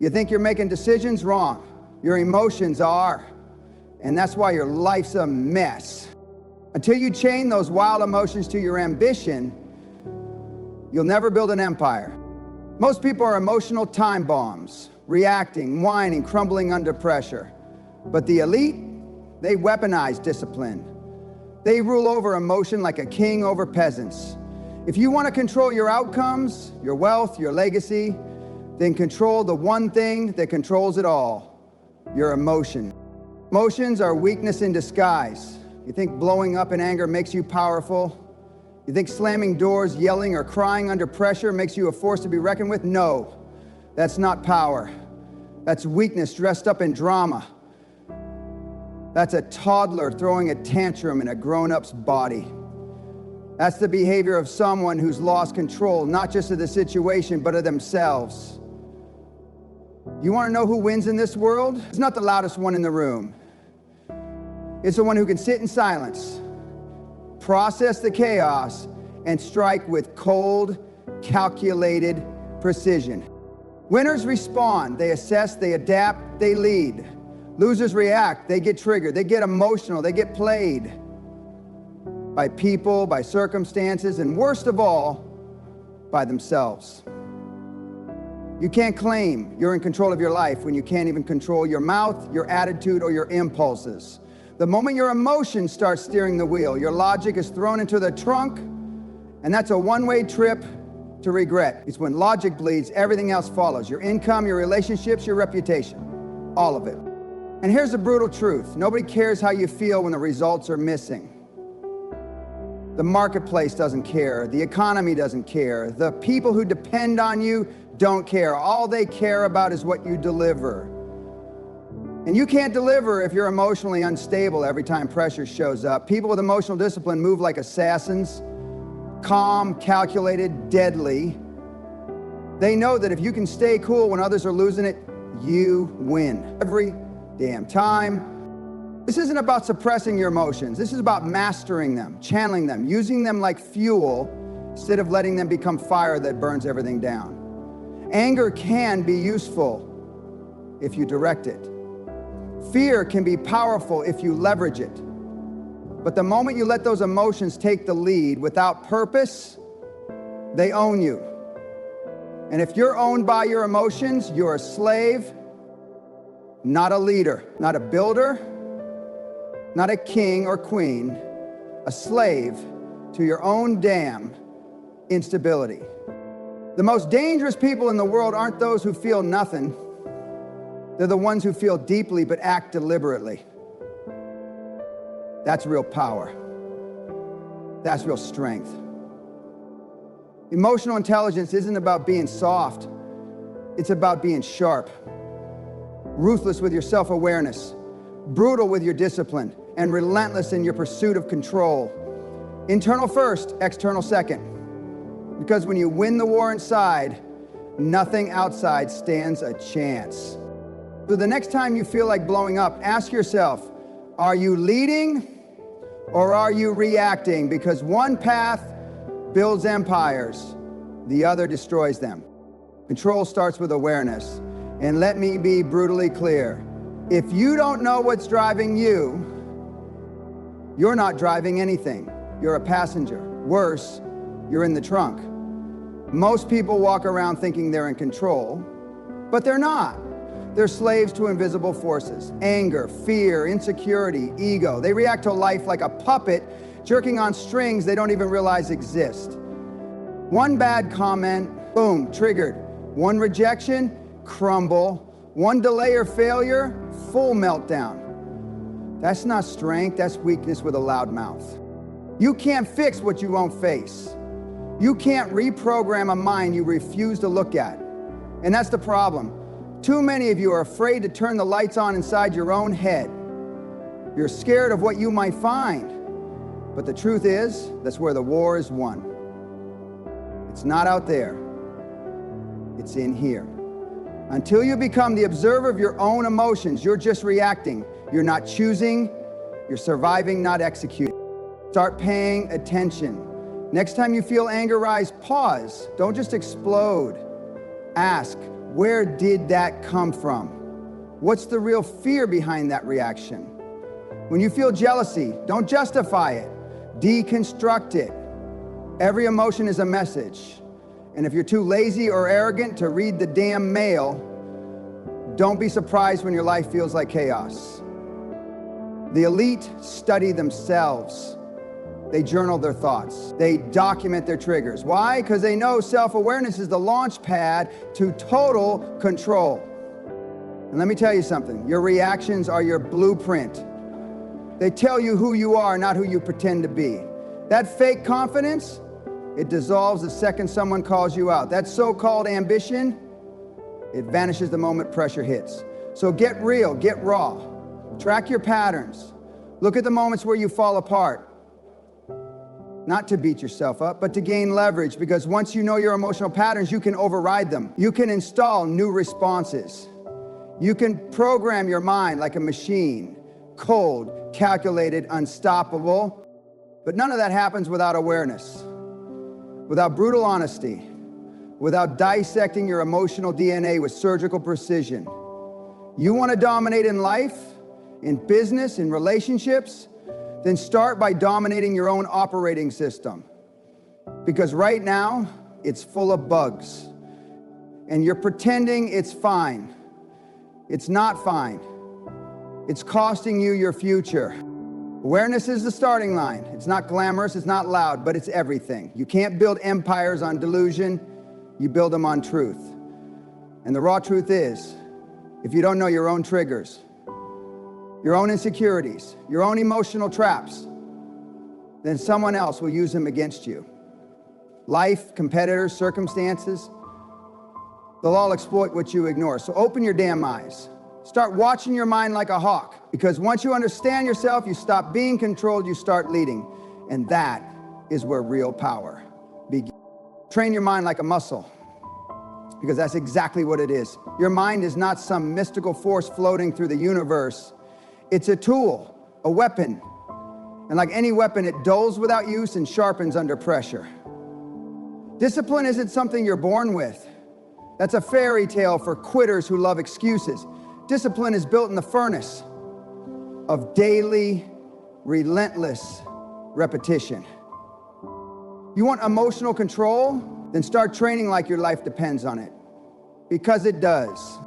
You think you're making decisions? Wrong. Your emotions are. And that's why your life's a mess. Until you chain those wild emotions to your ambition, you'll never build an empire. Most people are emotional time bombs, reacting, whining, crumbling under pressure. But the elite, they weaponize discipline. They rule over emotion like a king over peasants. If you want to control your outcomes, your wealth, your legacy, then control the one thing that controls it all, your emotion. Emotions are weakness in disguise. You think blowing up in anger makes you powerful? You think slamming doors, yelling, or crying under pressure makes you a force to be reckoned with? No, that's not power. That's weakness dressed up in drama. That's a toddler throwing a tantrum in a grown-up's body. That's the behavior of someone who's lost control, not just of the situation, but of themselves. You want to know who wins in this world? It's not the loudest one in the room. It's the one who can sit in silence, process the chaos, and strike with cold, calculated precision. Winners respond, they assess, they adapt, they lead. Losers react, they get triggered, they get emotional, they get played by people, by circumstances, and worst of all, by themselves. You can't claim you're in control of your life when you can't even control your mouth, your attitude, or your impulses. The moment your emotions start steering the wheel, your logic is thrown into the trunk, and that's a one-way trip to regret. It's when logic bleeds, everything else follows. Your income, your relationships, your reputation, all of it. And here's the brutal truth. Nobody cares how you feel when the results are missing. The marketplace doesn't care. The economy doesn't care. The people who depend on you don't care. All they care about is what you deliver. And you can't deliver if you're emotionally unstable every time pressure shows up. People with emotional discipline move like assassins, calm, calculated, deadly. They know that if you can stay cool when others are losing it, you win every damn time. This isn't about suppressing your emotions. This is about mastering them, channeling them, using them like fuel instead of letting them become fire that burns everything down. Anger can be useful if you direct it. Fear can be powerful if you leverage it. But the moment you let those emotions take the lead without purpose, they own you. And if you're owned by your emotions, you're a slave, not a leader, not a builder, not a king or queen, a slave to your own damn instability. The most dangerous people in the world aren't those who feel nothing. They're the ones who feel deeply but act deliberately. That's real power. That's real strength. Emotional intelligence isn't about being soft. It's about being sharp, ruthless with your self-awareness, brutal with your discipline, and relentless in your pursuit of control. Internal first, external second. Because when you win the war inside, nothing outside stands a chance. So the next time you feel like blowing up, ask yourself, are you leading or are you reacting? Because one path builds empires, the other destroys them. Control starts with awareness. And let me be brutally clear. If you don't know what's driving you, you're not driving anything. You're a passenger. Worse, you're in the trunk. Most people walk around thinking they're in control, but they're not. They're slaves to invisible forces. Anger, fear, insecurity, ego. They react to life like a puppet, jerking on strings they don't even realize exist. One bad comment, boom, triggered. One rejection, crumble. One delay or failure, full meltdown. That's not strength, that's weakness with a loud mouth. You can't fix what you won't face. You can't reprogram a mind you refuse to look at. And that's the problem. Too many of you are afraid to turn the lights on inside your own head. You're scared of what you might find. But the truth is, that's where the war is won. It's not out there. It's in here. Until you become the observer of your own emotions, you're just reacting. You're not choosing, you're surviving, not executing. Start paying attention. Next time you feel anger rise, pause. Don't just explode. Ask, Where did that come from? What's the real fear behind that reaction? When you feel jealousy, don't justify it. Deconstruct it. Every emotion is a message. And if you're too lazy or arrogant to read the damn mail, don't be surprised when your life feels like chaos. The elite study themselves. They journal their thoughts. They document their triggers. Why? Because they know self-awareness is the launch pad to total control. And let me tell you something. Your reactions are your blueprint. They tell you who you are, not who you pretend to be. That fake confidence, it dissolves the second someone calls you out. That so-called ambition, it vanishes the moment pressure hits. So get real, get raw. Track your patterns. Look at the moments where you fall apart. Not to beat yourself up, but to gain leverage, because once you know your emotional patterns, you can override them. You can install new responses. You can program your mind like a machine, cold, calculated, unstoppable. But none of that happens without awareness, without brutal honesty, without dissecting your emotional DNA with surgical precision. You want to dominate in life, in business, in relationships? Then start by dominating your own operating system. Because right now, it's full of bugs. And you're pretending it's fine. It's not fine. It's costing you your future. Awareness is the starting line. It's not glamorous, it's not loud, but it's everything. You can't build empires on delusion, you build them on truth. And the raw truth is, if you don't know your own triggers, your own insecurities, your own emotional traps, then someone else will use them against you. Life, competitors, circumstances, they'll all exploit what you ignore. So open your damn eyes. Start watching your mind like a hawk, because once you understand yourself, you stop being controlled, you start leading. And that is where real power begins. Train your mind like a muscle, because that's exactly what it is. Your mind is not some mystical force floating through the universe. It's a tool, a weapon. And like any weapon, it dulls without use and sharpens under pressure. Discipline isn't something you're born with. That's a fairy tale for quitters who love excuses. Discipline is built in the furnace of daily, relentless repetition. You want emotional control? Then start training like your life depends on it. Because it does.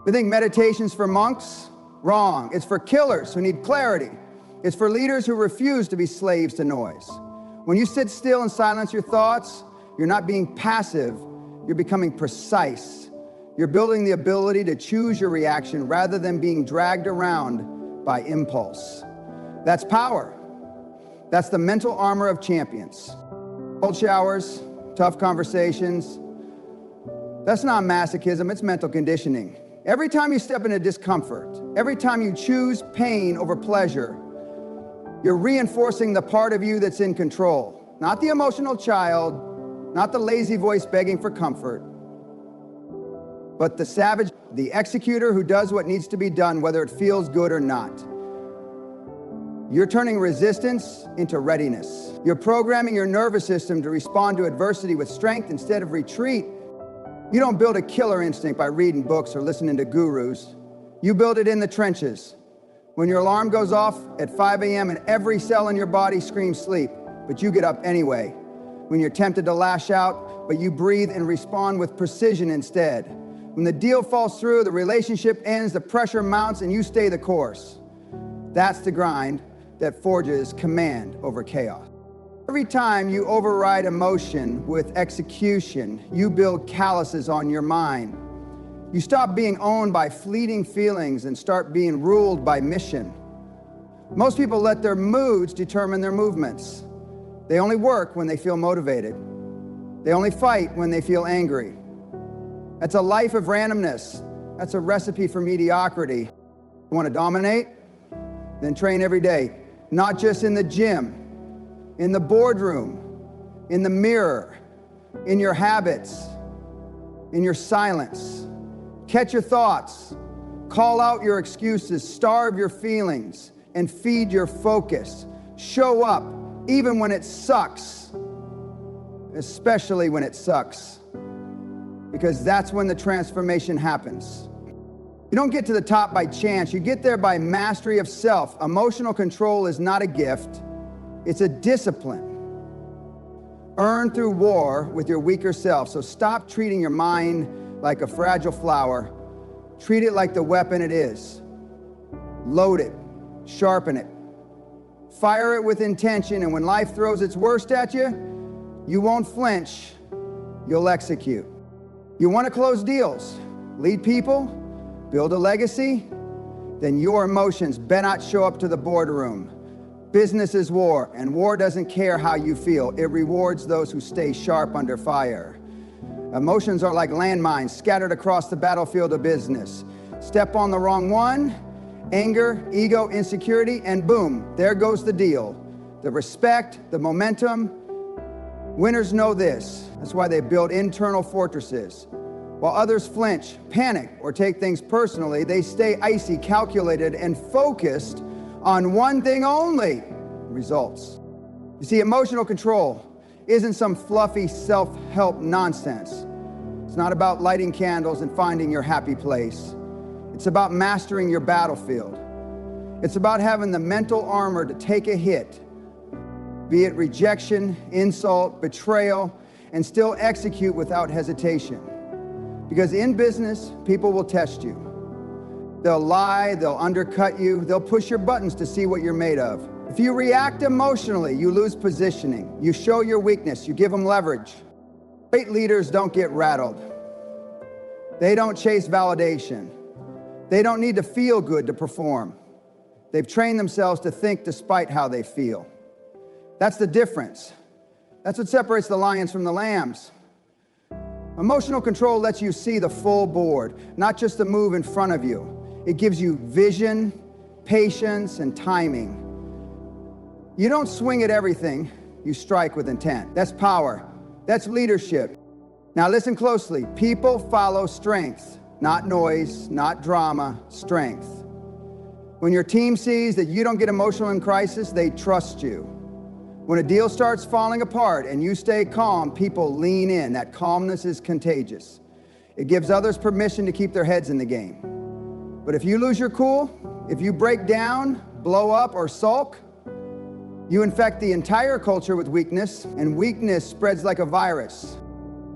We think meditation's for monks? Wrong. It's for killers who need clarity. It's for leaders who refuse to be slaves to noise. When you sit still and silence your thoughts, you're not being passive, you're becoming precise. You're building the ability to choose your reaction rather than being dragged around by impulse. That's power. That's the mental armor of champions. Cold showers, tough conversations. That's not masochism, it's mental conditioning. Every time you step into discomfort, every time you choose pain over pleasure, you're reinforcing the part of you that's in control. Not the emotional child, not the lazy voice begging for comfort, but the savage, the executor who does what needs to be done, whether it feels good or not. You're turning resistance into readiness. You're programming your nervous system to respond to adversity with strength instead of retreat. You don't build a killer instinct by reading books or listening to gurus. You build it in the trenches. When your alarm goes off at 5 a.m. and every cell in your body screams sleep, but you get up anyway. When you're tempted to lash out, but you breathe and respond with precision instead. When the deal falls through, the relationship ends, the pressure mounts, and you stay the course. That's the grind that forges command over chaos. Every time you override emotion with execution, you build calluses on your mind. You stop being owned by fleeting feelings and start being ruled by mission. Most people let their moods determine their movements. They only work when they feel motivated. They only fight when they feel angry. That's a life of randomness. That's a recipe for mediocrity. You want to dominate? Then train every day. Not just in the gym, in the boardroom, in the mirror, in your habits, in your silence. Catch your thoughts, call out your excuses, starve your feelings, and feed your focus. Show up even when it sucks, especially when it sucks. because that's when the transformation happens. You don't get to the top by chance. You get there by mastery of self. Emotional control is not a gift. It's a discipline earned through war with your weaker self. So stop treating your mind like a fragile flower. Treat it like the weapon it is. Load it, sharpen it, fire it with intention, and when life throws its worst at you, you won't flinch, you'll execute. You want to close deals, lead people, build a legacy, then your emotions better not show up to the boardroom. Business is war, and war doesn't care how you feel. It rewards those who stay sharp under fire. Emotions are like landmines scattered across the battlefield of business. Step on the wrong one, anger, ego, insecurity, and boom, there goes the deal. The respect, the momentum. Winners know this. That's why they build internal fortresses. While others flinch, panic, or take things personally, they stay icy, calculated, and focused on one thing only: results. You see, emotional control isn't some fluffy self-help nonsense. It's not about lighting candles and finding your happy place. It's about mastering your battlefield. It's about having the mental armor to take a hit, be it rejection, insult, betrayal, and still execute without hesitation. Because in business, people will test you. They'll lie, they'll undercut you, they'll push your buttons to see what you're made of. If you react emotionally, you lose positioning. You show your weakness, you give them leverage. Great leaders don't get rattled. They don't chase validation. They don't need to feel good to perform. They've trained themselves to think despite how they feel. That's the difference. That's what separates the lions from the lambs. Emotional control lets you see the full board, not just the move in front of you. It gives you vision, patience, and timing. You don't swing at everything, you strike with intent. That's power. That's leadership. Now listen closely. People follow strength, not noise, not drama, strength. When your team sees that you don't get emotional in crisis, they trust you. When a deal starts falling apart and you stay calm, people lean in. That calmness is contagious. It gives others permission to keep their heads in the game. But if you lose your cool, if you break down, blow up, or sulk, you infect the entire culture with weakness, and weakness spreads like a virus.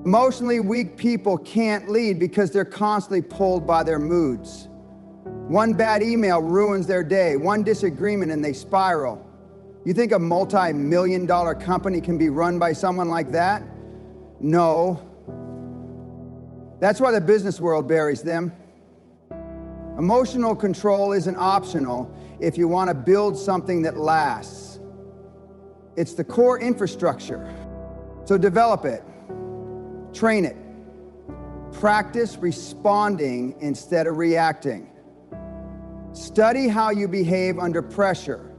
Emotionally weak people can't lead because they're constantly pulled by their moods. One bad email ruins their day, one disagreement and they spiral. You think a multi-million-dollar company can be run by someone like that? No. That's why the business world buries them. Emotional control isn't optional if you want to build something that lasts. It's the core infrastructure. So develop it, train it, practice responding instead of reacting. Study how you behave under pressure.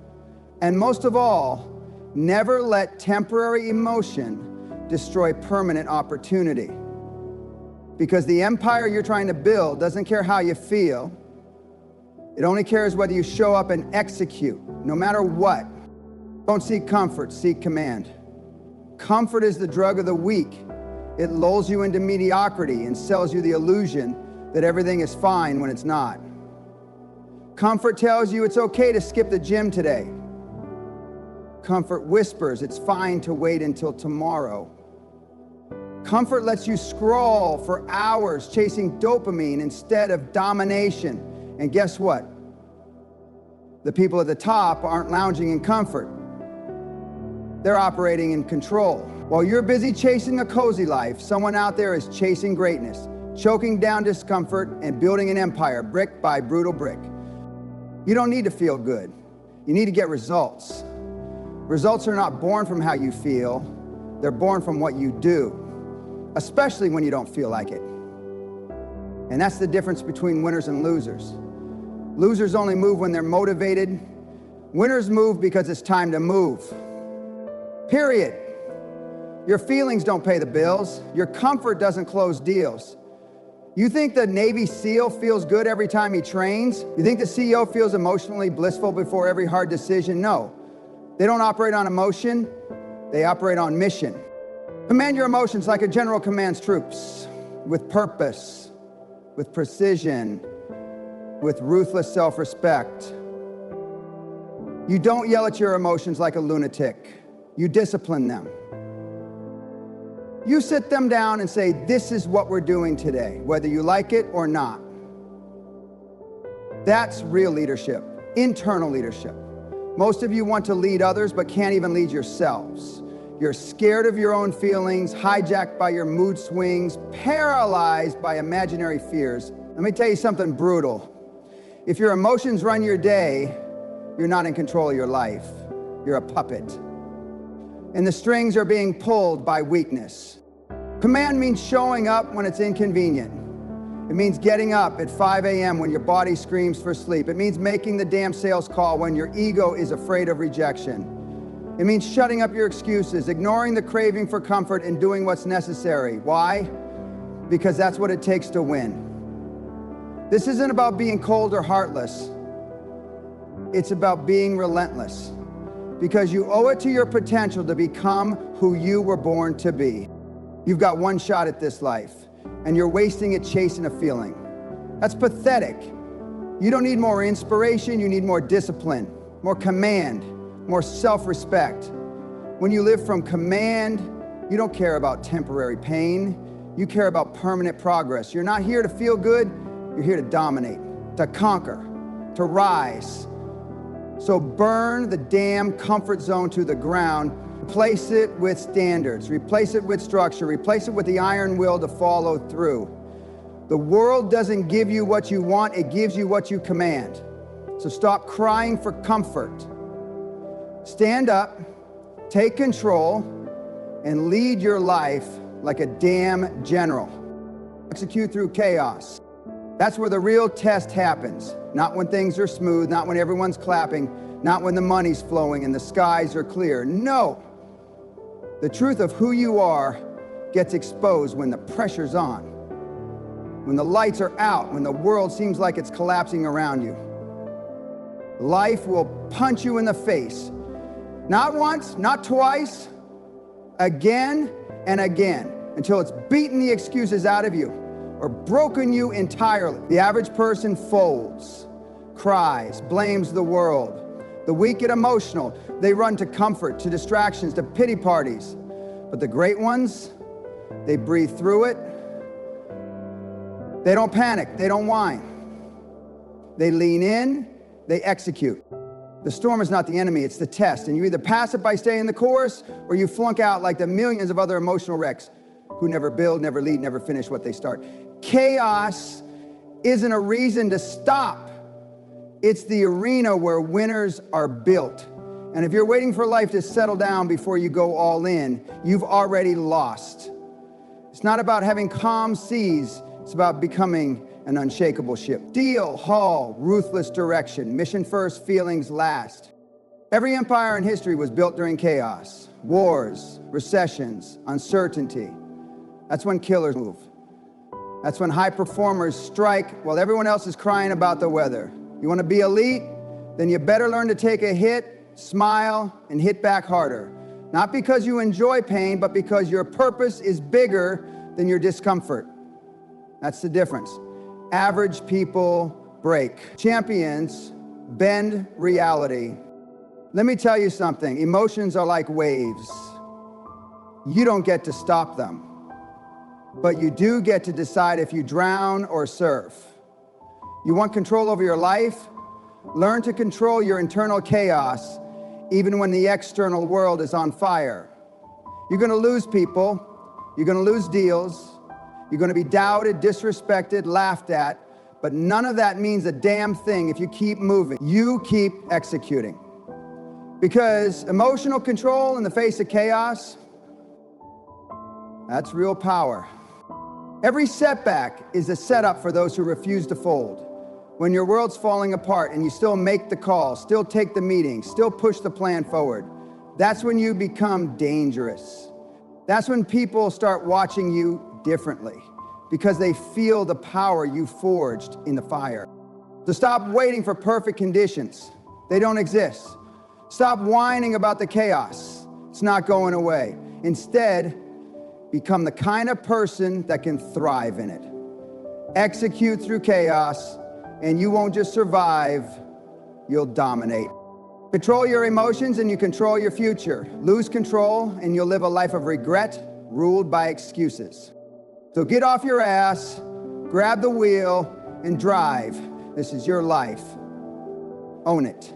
And most of all, never let temporary emotion destroy permanent opportunity. Because the empire you're trying to build doesn't care how you feel. It only cares whether you show up and execute, no matter what. Don't seek comfort, seek command. Comfort is the drug of the weak. It lulls you into mediocrity and sells you the illusion that everything is fine when it's not. Comfort tells you it's okay to skip the gym today. Comfort whispers it's fine to wait until tomorrow. Comfort lets you scroll for hours chasing dopamine instead of domination. And guess what? The people at the top aren't lounging in comfort. They're operating in control. While you're busy chasing a cozy life, someone out there is chasing greatness, choking down discomfort and building an empire brick by brutal brick. You don't need to feel good. You need to get results. Results are not born from how you feel. They're born from what you do, especially when you don't feel like it. And that's the difference between winners and losers. Losers only move when they're motivated. Winners move because it's time to move. Period. Your feelings don't pay the bills. Your comfort doesn't close deals. You think the Navy SEAL feels good every time he trains? You think the CEO feels emotionally blissful before every hard decision? No. They don't operate on emotion, they operate on mission. Command your emotions like a general commands troops. with purpose, with precision, with ruthless self-respect. You don't yell at your emotions like a lunatic. You discipline them. You sit them down and say, this is what we're doing today, whether you like it or not. That's real leadership, internal leadership. Most of you want to lead others, but can't even lead yourselves. You're scared of your own feelings, hijacked by your mood swings, paralyzed by imaginary fears. Let me tell you something brutal. If your emotions run your day, you're not in control of your life. You're a puppet. And the strings are being pulled by weakness. Command means showing up when it's inconvenient. It means getting up at 5 a.m. when your body screams for sleep. It means making the damn sales call when your ego is afraid of rejection. It means shutting up your excuses, ignoring the craving for comfort, and doing what's necessary. Why? Because that's what it takes to win. This isn't about being cold or heartless. It's about being relentless. Because you owe it to your potential to become who you were born to be. You've got one shot at this life, and you're wasting it chasing a feeling. That's pathetic. You don't need more inspiration, you need more discipline, more command, more self-respect. When you live from command, you don't care about temporary pain. You care about permanent progress. You're not here to feel good, you're here to dominate, to conquer, to rise. So burn the damn comfort zone to the ground. Replace it with standards, replace it with structure, replace it with the iron will to follow through. The world doesn't give you what you want, it gives you what you command. So stop crying for comfort. Stand up, take control, and lead your life like a damn general. Execute through chaos. That's where the real test happens. Not when things are smooth, not when everyone's clapping, not when the money's flowing and the skies are clear. No. The truth of who you are gets exposed when the pressure's on, when the lights are out, when the world seems like it's collapsing around you. Life will punch you in the face. Not once, not twice, again and again, until it's beaten the excuses out of you or broken you entirely. The average person folds, cries, blames the world. The weak get emotional. They run to comfort, to distractions, to pity parties. But the great ones, they breathe through it. They don't panic, they don't whine. They lean in, they execute. The storm is not the enemy, it's the test. And you either pass it by staying the course, or you flunk out like the millions of other emotional wrecks who never build, never lead, never finish what they start. Chaos isn't a reason to stop. It's the arena where winners are built. And if you're waiting for life to settle down before you go all in, you've already lost. It's not about having calm seas, it's about becoming an unshakable ship. Steel, hull, ruthless direction, mission first, feelings last. Every empire in history was built during chaos. Wars, recessions, uncertainty. That's when killers move. That's when high performers strike while everyone else is crying about the weather. You want to be elite? Then you better learn to take a hit, smile, and hit back harder. Not because you enjoy pain, but because your purpose is bigger than your discomfort. That's the difference. Average people break. Champions bend reality. Let me tell you something. Emotions are like waves. You don't get to stop them, but you do get to decide if you drown or surf. You want control over your life? Learn to control your internal chaos, even when the external world is on fire. You're going to lose people. You're going to lose deals. You're going to be doubted, disrespected, laughed at, but none of that means a damn thing if you keep moving. You keep executing. Because emotional control in the face of chaos, that's real power. Every setback is a setup for those who refuse to fold. When your world's falling apart and you still make the call, still take the meeting, still push the plan forward, that's when you become dangerous. That's when people start watching you differently because they feel the power you forged in the fire. So stop waiting for perfect conditions. They don't exist. Stop whining about the chaos. It's not going away. Instead, Become the kind of person that can thrive in it. Execute through chaos, and you won't just survive, you'll dominate. Control your emotions and you control your future. Lose control and you'll live a life of regret ruled by excuses. So get off your ass, grab the wheel, and drive. This is your life. Own it.